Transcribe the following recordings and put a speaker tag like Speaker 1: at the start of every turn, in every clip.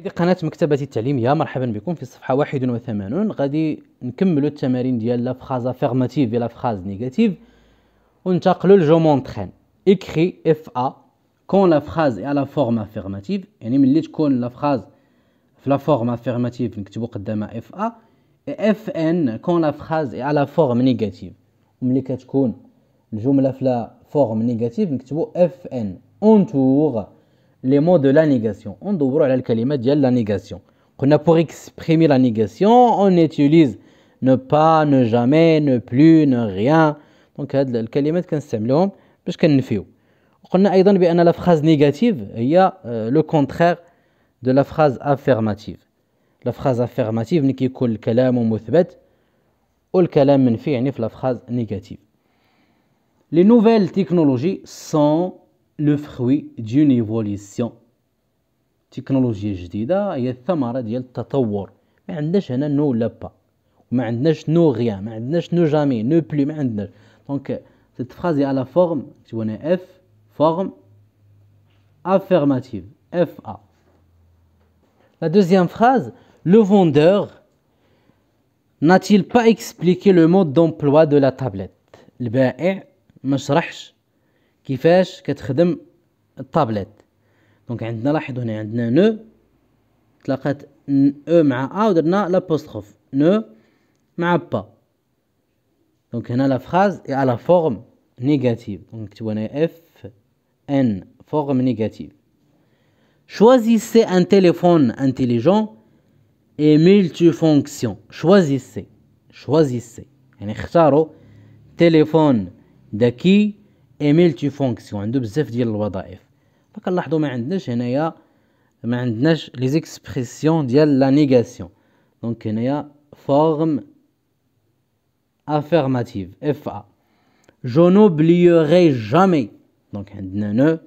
Speaker 1: قناة مكتبتي التعليمية، مرحبا بكم في الصفحة 81. غادي نكملوا التمارين ديال لا فراز افيرماتيف لا فراز نيجاتيف وننتقلوا لجو مونطرين. écrit FA quand la phrase est à la forme affirmative، يعني ملي تكون لا فراز في لا فورم افيرماتيف نكتبوا قدامها FA، FN quand la phrase est à la forme négative، وملي كتكون الجملة في لا فورم نيجاتيف نكتبوا FN. entoure les mots de la négation. On ندوروا على الكلمات ديال la négation. قلنا pour exprimer la négation on utilise ne pas, ne jamais, ne plus, ne rien. دونك هاد الكلمات كنستعملوهم باش كننفيو. وقلنا ايضا بان لا phrase négative هي le contraire de la phrase affirmative. la phrase affirmative ملي كيكون الكلام مثبت والكلام منفي، يعني في la phrase négative. Les nouvelles technologies sont le fruit d'une évolution. تكنولوجيا جديدة هي الثمرة ديال التطور. ما عندناش هنا نو ولا با، وما عندناش نو غيان، ما عندناش نو جامي، نو بلو، ما عندناش. دونك cette phrase est à la forme، كتبوا هنا F forme affirmative FA. La deuxième phrase, le vendeur n'a-t-il pas expliqué le mode d'emploi de la tablette؟ البائع ما شرحش كيفاش كتخدم الطابلت. دونك عندنا لاحظوا هنا عندنا نو تلاقات او مع ا ودرنا لابوستروف نو مع با. دونك هنا لا فراز اي على فورم نيجاتيف، دونك نكتبوا هنا اف ان فورم نيجاتيف. choisissez un téléphone intelligent et multifonction. choisissez يعني اختاروا تليفون ذكي et multifonction عنده بزاف ديال الوظائف. فكنلاحظوا ما عندناش هنايا، ما عندناش لي زيكسبرسيون ديال لا نيغاسيون. دونك هنايا فورم افيرماتيف اف ا. جو نوبليوغي جامي، دونك عندنا نو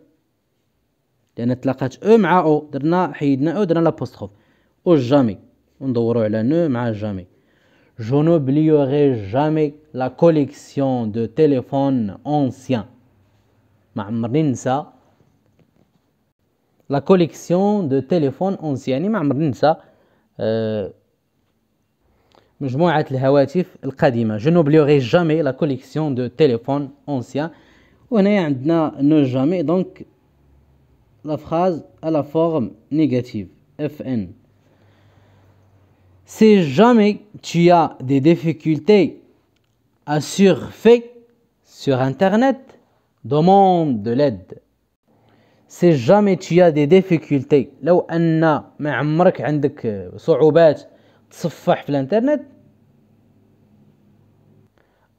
Speaker 1: لان تلاقات او مع او درنا حيدنا او درنا لابوستروف او جامي، وندوروا على نو مع جامي. جو نوبليوغي جامي لا كوليكسيون دو تيليفون اونسيان، ما عمرني ننسى لا كوليكسيون دو تيليفون اونسيان، يعني ما عمرني ننسى مجموعة الهواتف القديمة. جو نوبليوغي جامي لا كوليكسيون دو تيليفون اونسيان. وهنا عندنا نو جامي، دونك لا فراز à la forme négative FN. Si jamais tu as des difficultés à surfer sur internet, demande de l'aide. Si jamais tu as des difficultés، لو أن ما عمرك عندك صعوبات تصفح في الانترنت،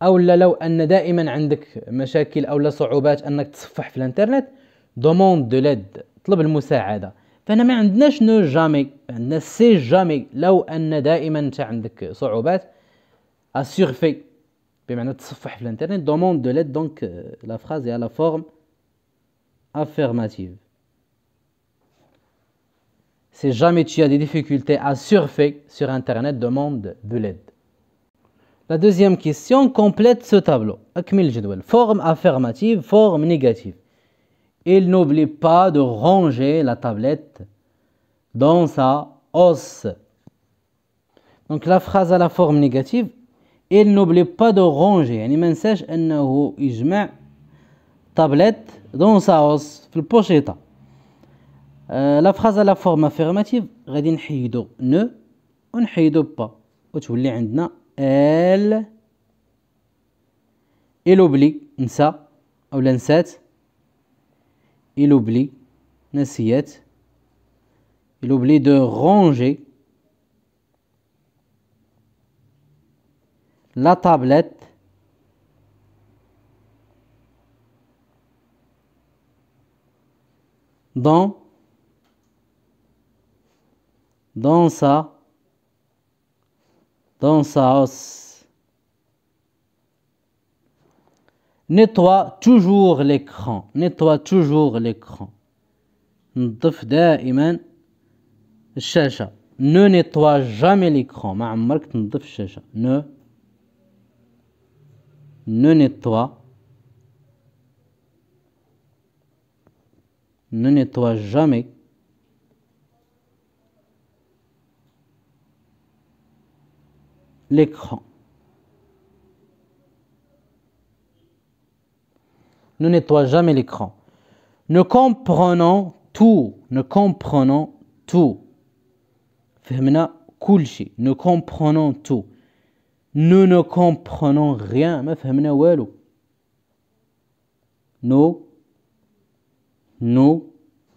Speaker 1: أو لو أن دائما عندك مشاكل أو لا صعوبات أنك تصفح في الانترنت، demande de l'aide طلب المساعدة. فهنا ما عندناش نو جامي، عندنا سي جامي لو أن دائما أنت عندك صعوبات أسيرفي بمعنى تصفح في الانترنت. demande de l'aide، donc la phrase est à la forme affirmative. Si jamais tu as des difficultés à surfer sur internet, demande de l'aide. La deuxième question, complète ce tableau. أكمل الجدول. Forme affirmative, forme négative. Il n'oublie pas de ranger la tablette dans sa housse. Donc la phrase à la forme négative، il n'oublie pas de ranger يعني ما نساش أنه يجمع tablette dans sa housse في البوشيطة. لا فراز على فورم افيرماتيف غادي نحيدو نو ونحيدو با وتولي عندنا ال إلوبلي نسى اولا نسات، إلوبلي نسيات، إلوبلي دو رونجي لا تابلت dans sa housse. Nettoie toujours l'écran. nettoie toujours l'écran. نظف دائما الشاشة. ne nettoie jamais l'écran، ما عمرك تنظف الشاشة. ne nettoie jamais l'écran. Ne nettoie jamais l'écran. Nous comprenons tout. Nous comprenons tout. فهمنا كل شيء. Nous comprenons tout. Nous ne comprenons rien. ما فهمنا والو. Nous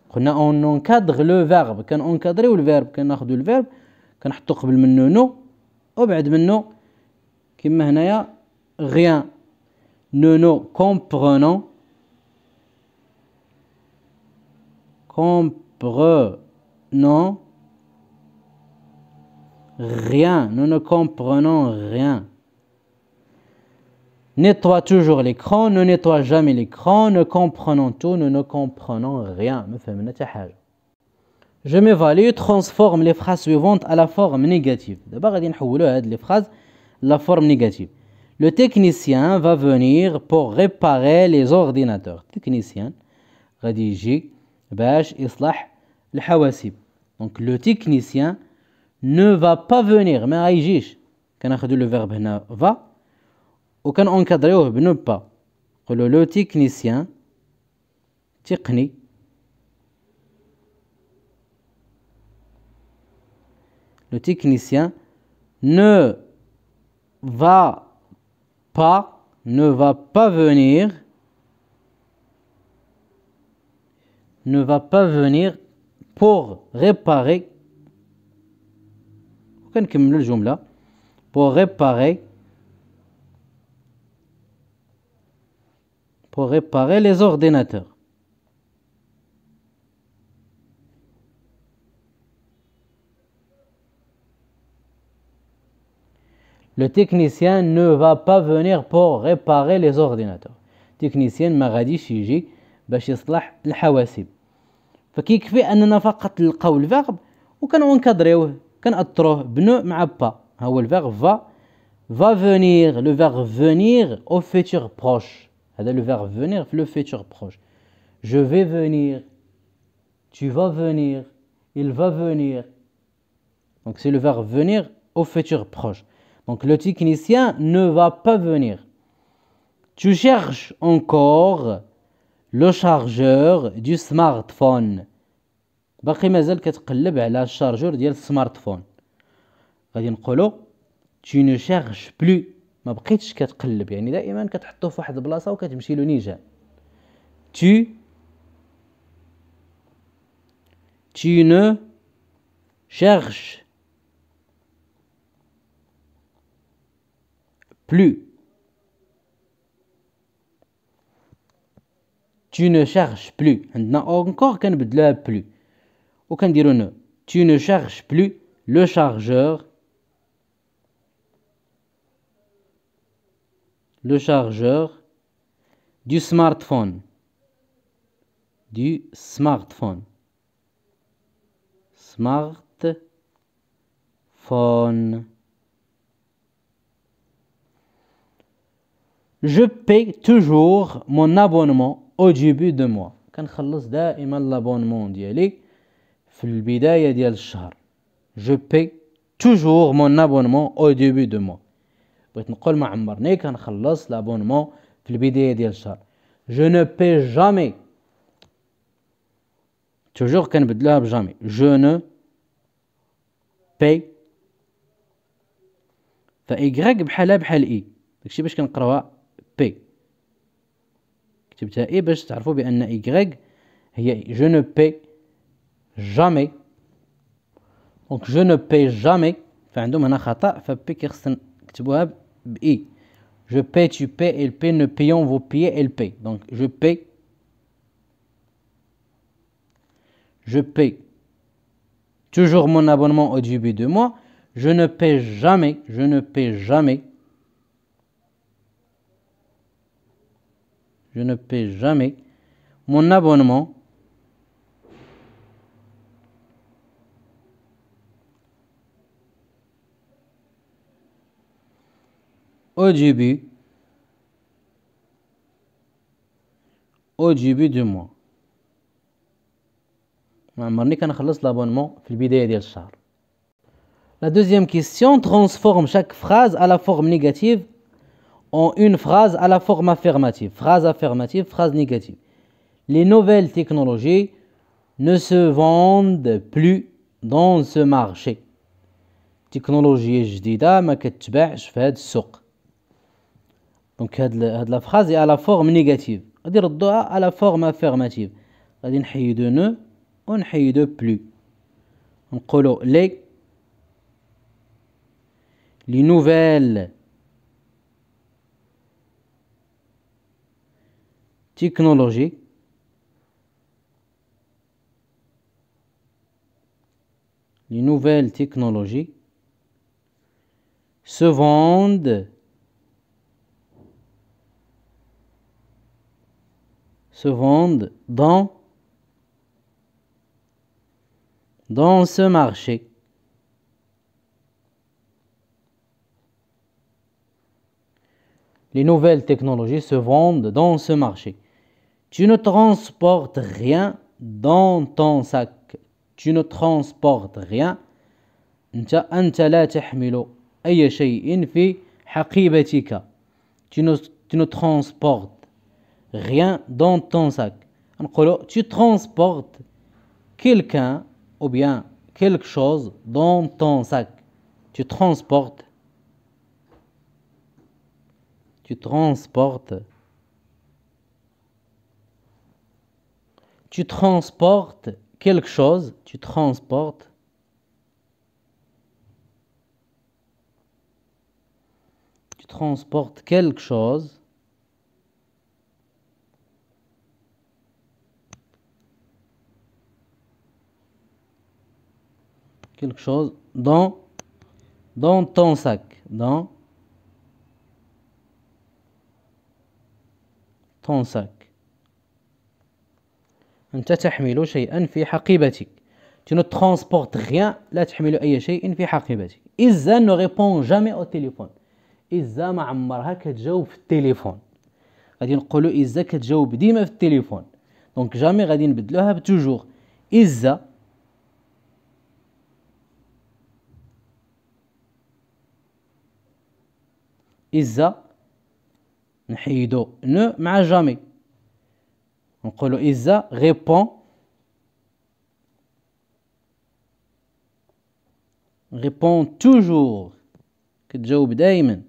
Speaker 1: قلنا on encadre le verbe. كان encadrer le verbe. كان ناخذ le verbe كنحطو قبل منه nous وبعد منه كما هنايا rien. Nous ne comprenons rien. Nous ne comprenons rien. Nettoie toujours l'écran. Ne nettoie jamais l'écran. Nous comprenons tout. Nous ne comprenons rien. ما فهمنا حتى حاجة. Je m'évalue. Transforme les phrases suivantes à la forme négative. D'abord غادي نحولوا هاد les phrases la forme négative. Le technicien va venir pour réparer les ordinateurs. Technicien غادي يجي باش يصلح الحواسيب. Donc le technicien ne va pas venir. ما غايجيش. كناخذوا le verbe هنا va وكان encadréوه ب ne pas. نقولوا le technicien تقني le technicien ne va pas venir pour réparer وكنكملوا الجملة pour réparer les ordinateurs. Le technicien ne va pas venir pour réparer les ordinateurs. technicien ما غاديش يجي باش يصلح الحواسيب. فكيكفي اننا فقط نلقاو الفيرب وكنونكادريوه كنأطروه بنو مع با. ها هو الفيرب va venir. Le verbe venir au futur proche. هذا le verbe venir في le futur proche. Je vais venir. Tu vas venir. Il va venir. Donc c'est le verbe venir au futur proche. Donc le technicien ne va pas venir. Tu cherches encore le chargeur du smartphone. باقي مازال كتقلب على الشارجور ديال السمارتفون. غادي نقولوا tu ne cherches plus. ما بقيتش كتقلب يعني دائما كتحطوه في واحد البلاصه وكتمشي له نيجان. tu ne cherches plus. Tu ne cherches plus. عندنا encore كنبدلوها plus وكنديرو ne. Tu ne cherches plus le chargeur du smartphone. Smartphone. Je paie toujours mon abonnement au début de mois. كنخلص دائما l'abonnement ديالي في البداية ديال الشهر. Je paie toujours mon abonnement au début de mois. بغيت نقول ما عمرني كنخلص l'abonnement في البداية ديال الشهر. Je ne paie jamais. toujours كنبدلوها بجامي. Je ne paie. فإيكغيك بحالها بحال إي. داكشي باش كنقراوها بي. كتبتها إي باش تعرفوا بأن إيكغيك هي إي. Je ne paie jamais. Donc je ne paie jamais. فعندهم هنا خطأ فبي كيخصنا نكتبوها بإي. Je paie, tu paies, elle paie, nous payons, vous payez, elle paie. Donc je paie. Je paie toujours mon abonnement au début de mois. Je ne paie jamais. Je ne paie jamais. Je ne paie jamais mon abonnement au début du mois. ما عمرني كنخلص لابونمون في البداية ديال الشهر. La deuxième question transforme chaque phrase à la forme négative en une phrase à la forme affirmative. Phrase affirmative, phrase négative. Les nouvelles technologies ne se vendent plus dans ce marché. تكنولوجيا جديدة ما كتباعش في هذا السوق. دونك هاد لا phrase est à la forme négative. غادي نردوها à la forme affirmative. غادي نحيدو ne ونحيدو plus. نقولو les nouvelles technologies se vendent dans ce marché. Les nouvelles technologies se vendent dans ce marché. Tu ne transportes rien dans ton sac. Tu ne transportes rien. أنت لا تحمل أي شيء في حقيبتك. Tu ne transportes rien dans ton sac. نقولوا tu transportes quelqu'un ou bien quelque chose dans ton sac. Tu transportes quelque chose, dans ton sac, ton sac. أنت تحمل شيئا في حقيبتك. Tu ne transportes rien. لا تحمل أي شيء في حقيبتك. إذا ne répond jamais au téléphone. إذا ما عمرها كتجاوب في التليفون. غادي نقولوا إذا كتجاوب ديما في التليفون. دونك جامي غادي نبدلوها بتوجور. إذا نحيدو ne مع جامي. نقولوا إذا répond toujours. كتجاوب دائما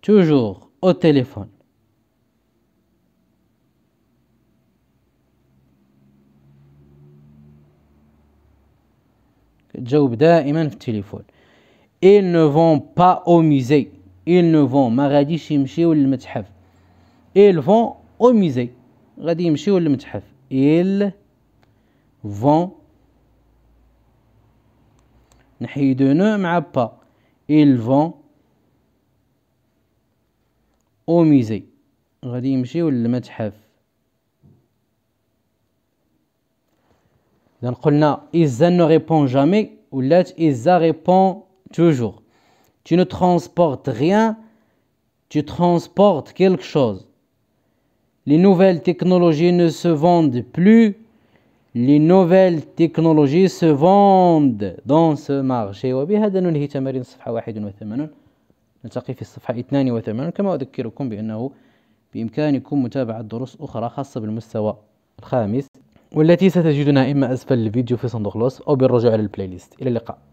Speaker 1: toujours au téléphone. كتجاوب دائما في التليفون. Ils ne vont pas au musée. Ils ne vont ما غاديش يمشيو للمتحف. Ils vont au musée. غادي يمشيو للمتحف. Ils vont نحيدو نو مع با. Ils vont au musée. غادي يمشيو للمتحف. إذا قلنا إذا ne répond jamais ولات إذا répond toujours. Tu ne transportes rien, tu transportes quelque chose. Les nouvelles technologies ne se vendent plus. Les nouvelles technologies se vendent dans ce marché. وبهذا ننهي تمارين الصفحة 81. نلتقي في الصفحة 82. كما أذكركم بأنه بإمكانكم متابعة دروس أخرى خاصة بالمستوى الخامس والتي ستجدونها إما أسفل الفيديو في صندوق الوصف أو بالرجوع على البلاي ليست. إلى اللقاء.